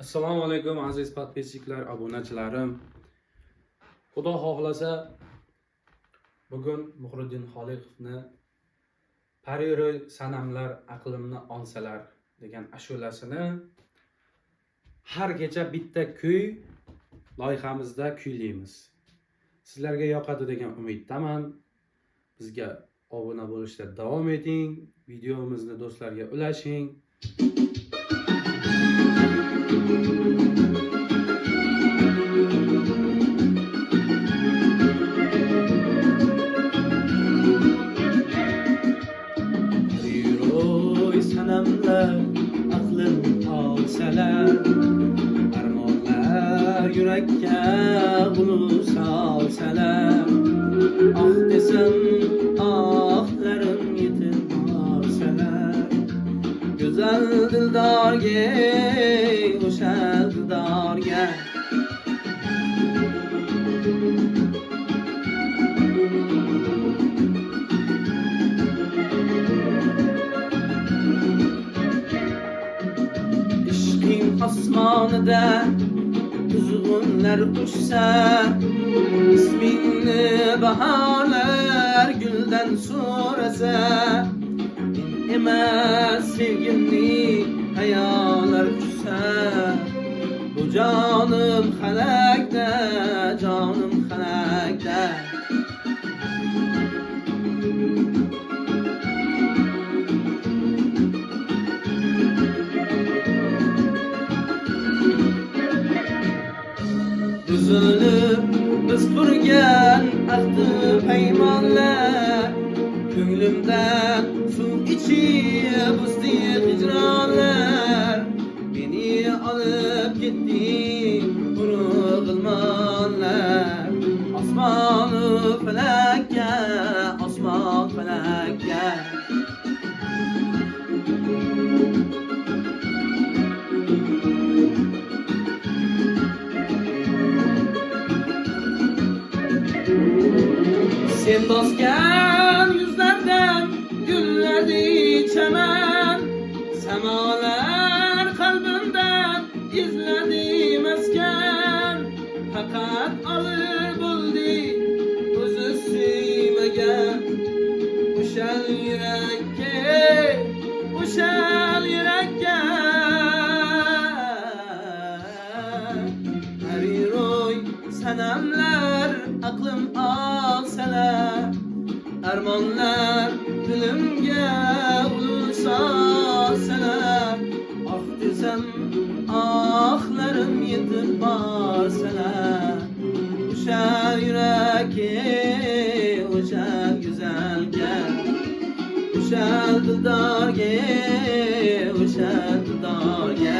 Assalomu alaykum aziz podpisчиклар, obunachilarim. Xudo xohlasa bugun Muhriddin Xoliqovni Pariroy sanamlar aqlimni olsalar degan ashulasini har kecha bitta kuy loyihamizda kuylaymiz. Sizlarga yoqadi degan umiddaman. Bizga obuna bo'lishda davom eting, videomizni do'stlarga ulashing. Sanamlar aqlim olsalar, armonlar yurakka ulus olsalar, ah desam ahlarim yetib borsalar, go'zal dildorga, o'sha dildorga osmonida kuzg'unlar uçsa, ismingni bahorlar guldan so'rasa, men emas sevgimni hayolar tushsa, bu jonim xalakda, jonim xalakda. Üzülüp biz kurgan ahdi paymonlar, ko'nglimdan suv ichib buzdi hijronlar. Meni olib ketding urug'ilmonlar, osmonu falakka, osmon falakka. Sen bosgan yuzlardan gullardi chaman, samolar qalbimdan izladi maskan. Faqat olib bo'ldi o'zi suymagan, o'shal yurakka, o'shal yurakka. Pariroy sanamlar aqlim olsalar, armonlar dilimga ulus olsalar, ah desam ahlarim yetib borsalar, o'sha yurakka, o'sha go'zalga, o'sha dildorga, o'sha dildorga.